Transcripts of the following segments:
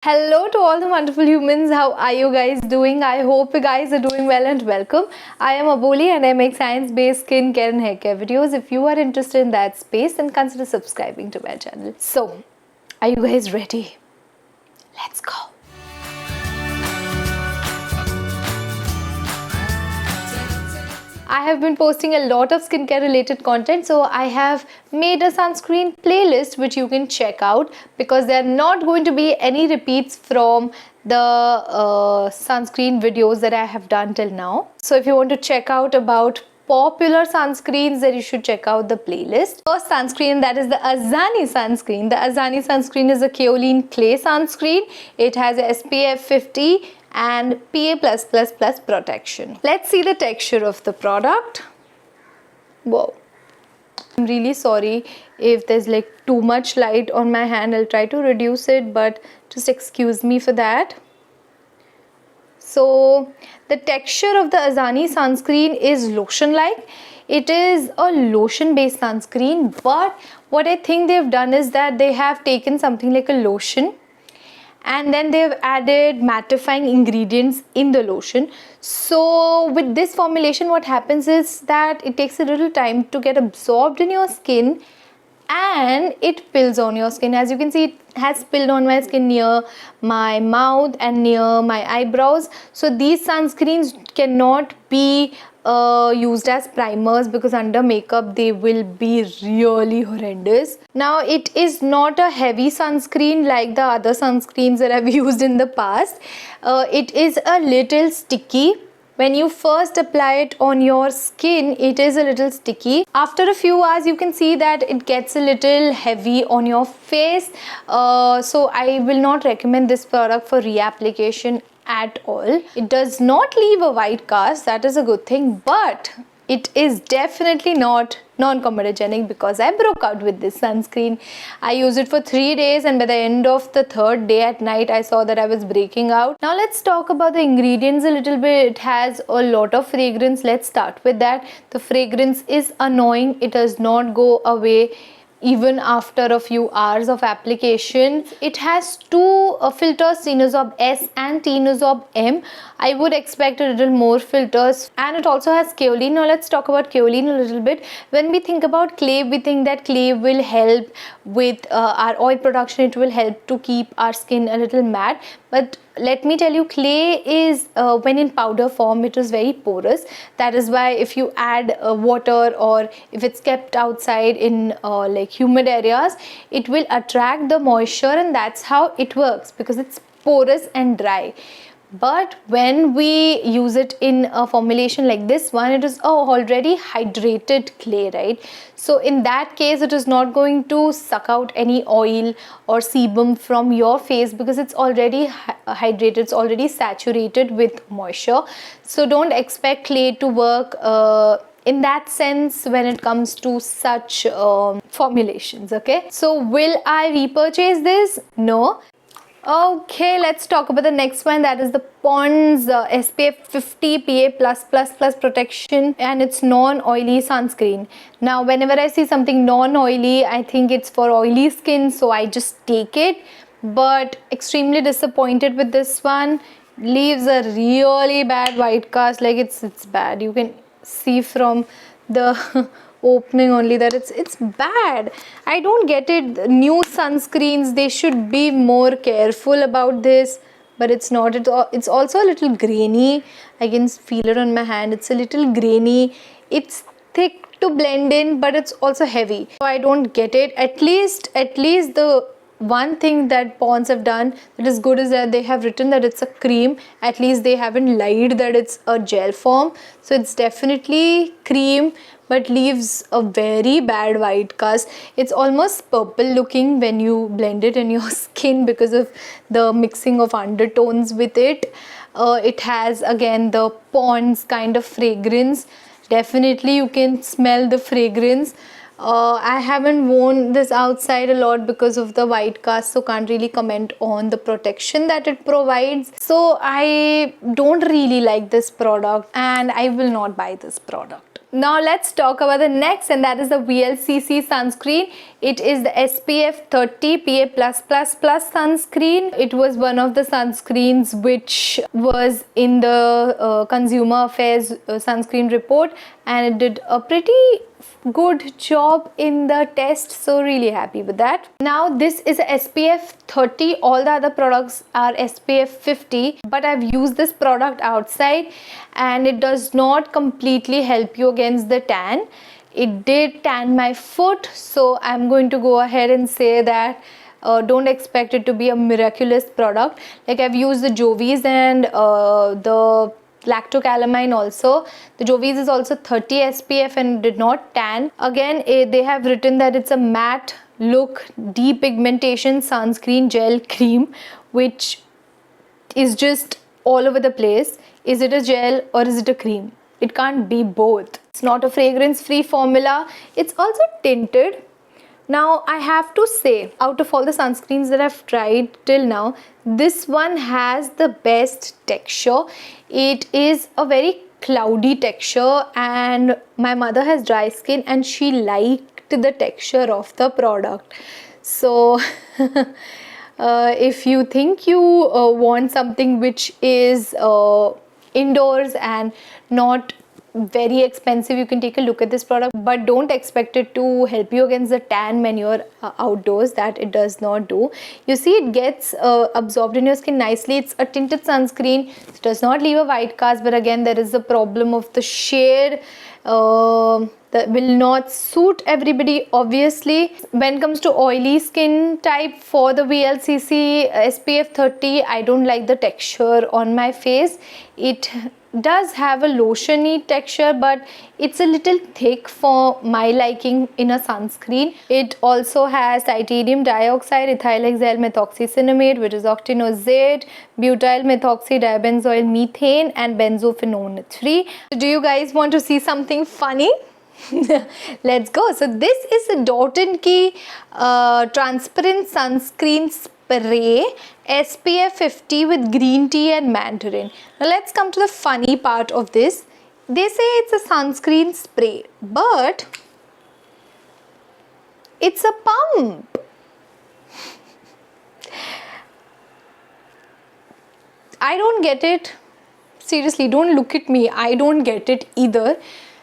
Hello to all the wonderful humans. How are you guys doing? I hope you guys are doing well and welcome. I am Aboli and I make science-based skincare and hair care videos. If you are interested in that space, then consider subscribing to my channel. So, are you guys ready? Let's go. I have been posting a lot of skincare related content, so I have made a sunscreen playlist which you can check out because there are not going to be any repeats from the sunscreen videos that I have done till now. So if you want to check out about popular sunscreens, then you should check out the playlist. First sunscreen, that is the Azani Sunscreen. The Azani Sunscreen is a kaolin clay sunscreen. It has a SPF 50 and PA++ protection. Let's see the texture of the product. Wow. I'm really sorry if there's like too much light on my hand. I'll try to reduce it, but just excuse me for that. So the texture of the Azani sunscreen is lotion like. It is a lotion based sunscreen, but what I think they've done is that they have taken something like a lotion and then they've added mattifying ingredients in the lotion. So with this formulation, what happens is that it takes a little time to get absorbed in your skin and it pills on your skin. As you can see, it has pilled on my skin near my mouth and near my eyebrows. So these sunscreens cannot be used as primers because under makeup they will be really horrendous. Now it is not a heavy sunscreen like the other sunscreens that I've used in the past. It is a little sticky. When you first apply it on your skin, it is a little sticky. After a few hours, you can see that it gets a little heavy on your face. So I will not recommend this product for reapplication at all. It does not leave a white cast, that is a good thing, but it is definitely not non-comedogenic because I broke out with this sunscreen. I used it for 3 days and by the end of the third day at night I saw that I was breaking out. Now let's talk about the ingredients a little bit. It has a lot of fragrance. Let's start with that. The fragrance is annoying. It does not go away even after a few hours of application. It has two filters, Tinosorb S and Tinosorb M. I would expect a little more filters, and it also has kaolin. Now let's talk about kaolin a little bit. When we think about clay, we think that clay will help with our oil production. It will help to keep our skin a little matte, but let me tell you, clay is when in powder form, it is very porous. That is why if you add water or if it's kept outside in like humid areas, it will attract the moisture, and that's how it works because it's porous and dry. But when we use it in a formulation like this one, it is already hydrated clay, right? So in that case, it is not going to suck out any oil or sebum from your face because it's already hydrated, it's already saturated with moisture. So don't expect clay to work in that sense when it comes to such formulations, okay? So will I repurchase this? No. Okay, let's talk about the next one, that is the Pond's SPF 50 PA+++ protection, and it's non-oily sunscreen. Now whenever I see something non-oily, I think it's for oily skin, so I just take it, but extremely disappointed with this one. Leaves a really bad white cast, like it's bad. You can see from the opening only that it's bad. I don't get it. New sunscreens, they should be more careful about this, but it's not. It's also a little grainy. I can feel it on my hand. It's a little grainy. It's thick to blend in, but it's also heavy. So I don't get it. At least the one thing that Pond's have done that is good is that they have written that it's a cream. At least they haven't lied that it's a gel form. So it's definitely cream, but leaves a very bad white cast. It's almost purple looking when you blend it in your skin because of the mixing of undertones with it. It has again the Pond's kind of fragrance. Definitely you can smell the fragrance. I haven't worn this outside a lot because of the white cast, so can't really comment on the protection that it provides. So I don't really like this product and I will not buy this product. Now let's talk about the next, and that is the VLCC sunscreen. It is the SPF 30 PA+++ sunscreen. It was one of the sunscreens which was in the Consumer Affairs sunscreen report, and it did a pretty good job in the test, so really happy with that. Now this is a SPF 30. All the other products are SPF 50, but I've used this product outside and it does not completely help you against the tan. It did tan my foot, so I'm going to go ahead and say that don't expect it to be a miraculous product. Like, I've used the Jovies and the lactocalamine also. The Jovies is also 30 SPF and did not tan. Again, they have written that it's a matte look depigmentation sunscreen gel cream, which is just all over the place. Is it a gel or is it a cream? It can't be both. It's not a fragrance free formula. It's also tinted. Now I have to say, out of all the sunscreens that I've tried till now, this one has the best texture. It is a very cloudy texture, and my mother has dry skin and she liked the texture of the product. So if you think you want something which is indoors and not very expensive, you can take a look at this product, but don't expect it to help you against the tan when you're outdoors. That it does not do. You see, it gets absorbed in your skin nicely. It's a tinted sunscreen. It does not leave a white cast, but again there is the problem of the shade that will not suit everybody, obviously. When it comes to oily skin type, for the VLCC SPF 30, I don't like the texture on my face. It does have a lotiony texture, but it's a little thick for my liking in a sunscreen. It also has titanium dioxide, ethyl hexyl methoxycinnamate, which is octinoxate, butyl methoxy dibenzoyl methane, and benzophenone 3. Do you guys want to see something funny? Let's go. So this is a Daughterkey transparent sunscreen spray, SPF 50 with green tea and mandarin. Now let's come to the funny part of this. They say it's a sunscreen spray, but it's a pump. I don't get it. Seriously, don't look at me. I don't get it either.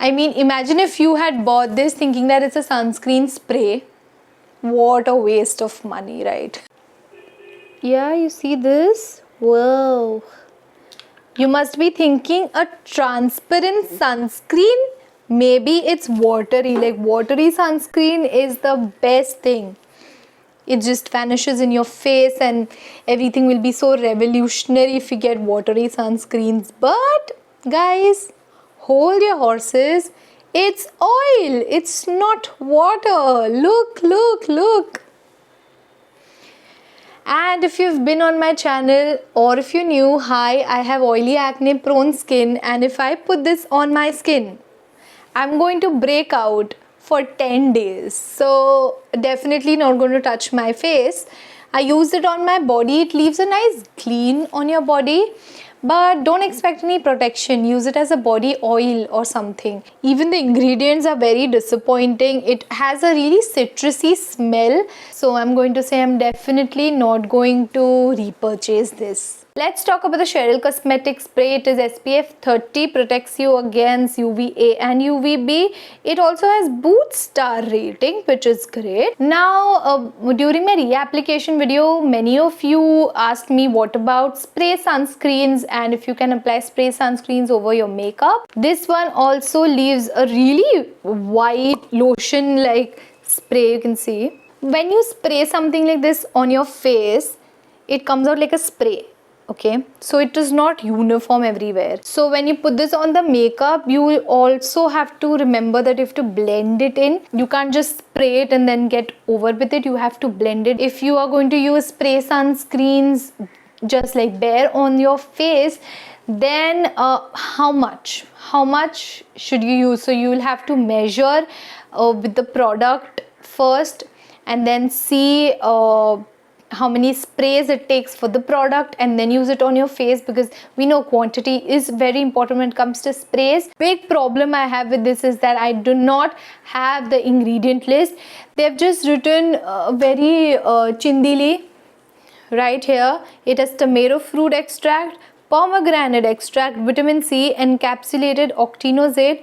I mean, imagine if you had bought this thinking that it's a sunscreen spray. What a waste of money, right? Yeah, you see this? Whoa. You must be thinking a transparent sunscreen? Maybe it's watery. Like, watery sunscreen is the best thing. It just vanishes in your face and everything will be so revolutionary if you get watery sunscreens. But guys, hold your horses. It's oil. It's not water. Look, look, look. And if you've been on my channel, or if you're new, hi, I have oily acne prone skin, and if I put this on my skin, I'm going to break out for 10 days. So definitely not going to touch my face. I used it on my body. It leaves a nice clean on your body, but don't expect any protection. Use it as a body oil or something. Even the ingredients are very disappointing. It has a really citrusy smell, so I'm going to say I'm definitely not going to repurchase this. Let's talk about the CHERYL cosmetic spray. It is SPF 30, protects you against UVA and UVB. It also has boot star rating, which is great. Now, during my reapplication video, many of you asked me what about spray sunscreens and if you can apply spray sunscreens over your makeup. This one also leaves a really white lotion-like spray, you can see. When you spray something like this on your face, it comes out like a spray. Okay, so it is not uniform everywhere. So when you put this on the makeup, you will also have to remember that you have to blend it in. You can't just spray it and then get over with it. You have to blend it. If you are going to use spray sunscreens just like bare on your face, then how much should you use? So you will have to measure with the product first and then see how many sprays it takes for the product and then use it on your face, because we know quantity is very important when it comes to sprays. Big problem I have with this is that I do not have the ingredient list. They've just written very chindili right here. It has tomato fruit extract, pomegranate extract, vitamin C, encapsulated octinoxate,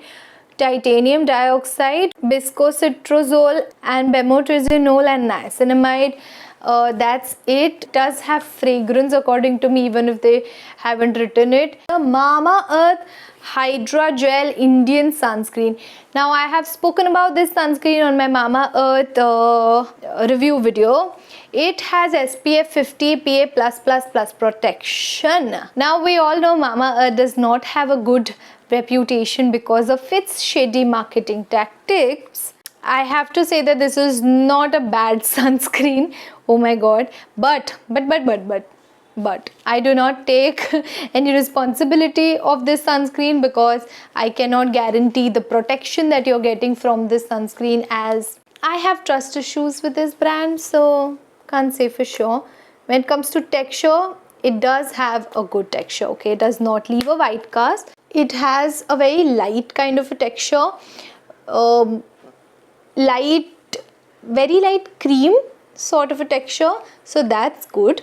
titanium dioxide, biscocitrozole, and bemotrizinole and niacinamide. That's it. Does have fragrance according to me, even if they haven't written it. The MAMAEARTH HYDRA Gel Indian Sunscreen. Now I have spoken about this sunscreen on my MAMAEARTH review video. It has SPF 50 PA+++ protection. Now we all know MAMAEARTH does not have a good reputation because of its shady marketing tactics. I have to say that this is not a bad sunscreen. Oh my god. But I do not take any responsibility of this sunscreen, because I cannot guarantee the protection that you're getting from this sunscreen, as I have trust issues with this brand, so can't say for sure. When it comes to texture, it does have a good texture, okay? It does not leave a white cast. It has a very light kind of a texture, very light cream sort of a texture, so that's good.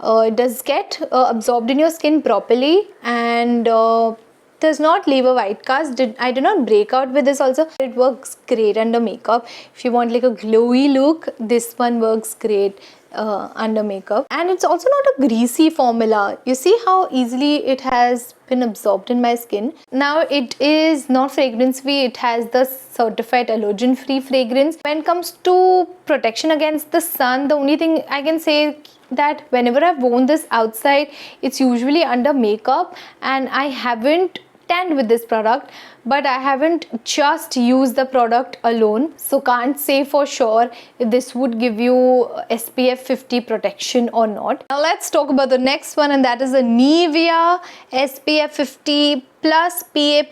It does get absorbed in your skin properly, and does not leave a white cast. I do not break out with this also. It works great under makeup. If you want like a glowy look, this one works great under makeup. And it's also not a greasy formula. You see how easily it has been absorbed in my skin. Now it is not fragrance free. It has the certified allergen free fragrance. When it comes to protection against the sun, the only thing I can say that whenever I've worn this outside, it's usually under makeup, and I haven't tanned with this product, but I haven't just used the product alone, so can't say for sure if this would give you SPF 50 protection or not. Now let's talk about the next one, and that is the Nivea SPF 50 plus PA+++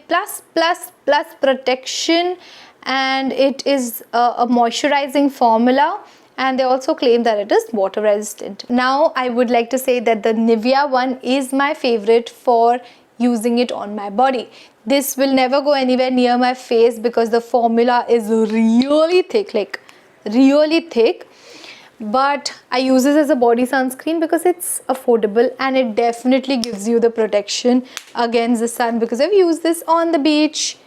protection, and it is a moisturizing formula, and they also claim that it is water resistant. Now I would like to say that the Nivea one is my favorite for using it on my body. This will never go anywhere near my face because the formula is really thick, like really thick. But I use this as a body sunscreen because it's affordable, and it definitely gives you the protection against the sun, because I've used this on the beach.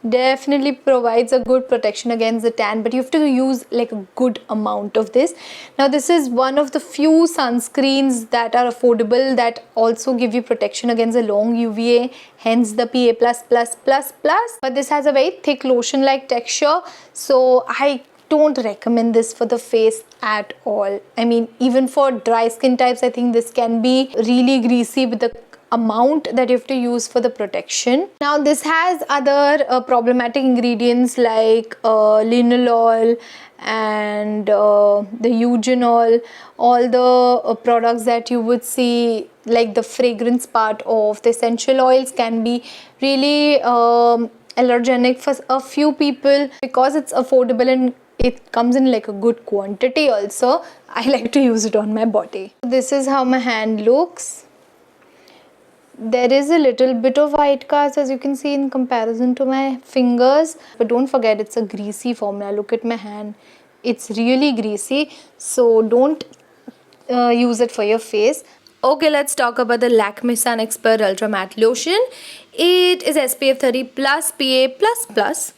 Definitely provides a good protection against the tan, but you have to use like a good amount of this. Now this is one of the few sunscreens that are affordable that also give you protection against the long UVA, hence the PA++++. But this has a very thick lotion like texture, so I don't recommend this for the face at all. I mean, even for dry skin types, I think this can be really greasy with the amount that you have to use for the protection. Now this has other problematic ingredients like linalool and the eugenol, all the products that you would see, like the fragrance part of the essential oils, can be really allergenic for a few people. Because it's affordable and it comes in like a good quantity also, I like to use it on my body. This is how my hand looks. There is a little bit of white cast, as you can see, in comparison to my fingers, but don't forget it's a greasy formula. Look at my hand, it's really greasy, so don't use it for your face. Okay, let's talk about the LAKME Sun Expert Ultra Matte Lotion. It is SPF 30 plus PA++.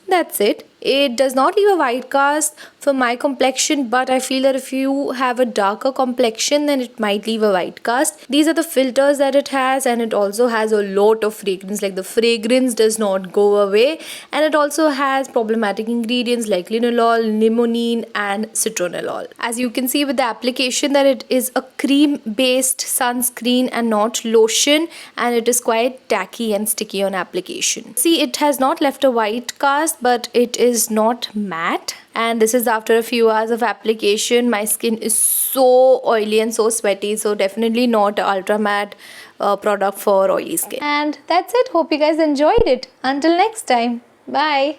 That's it. It does not leave a white cast for my complexion, but I feel that if you have a darker complexion, then it might leave a white cast. These are the filters that it has, and it also has a lot of fragrance. Like the fragrance does not go away, and it also has problematic ingredients like linalool, limonene, and citronellol. As you can see with the application, that it is a cream-based sunscreen and not lotion, and it is quite tacky and sticky on application. See, it has not left a white cast, but it is not matte, and this is after a few hours of application. My skin is so oily and so sweaty, so definitely not an ultra matte product for oily skin. And that's it. Hope you guys enjoyed it. Until next time, bye.